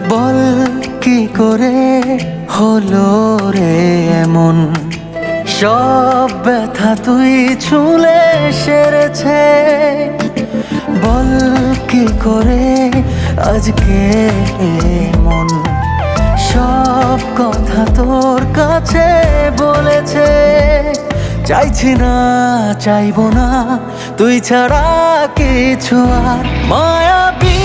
বল কি করে হলো রে এমন, সব ব্যথা তুই ছুঁলে সেরেছে। বল কি করে আজকে মন সব কথা তোর কাছে বলেছে। চাইছি না, চাইবো না তুই ছাড়া কিছু আর, মায়াবী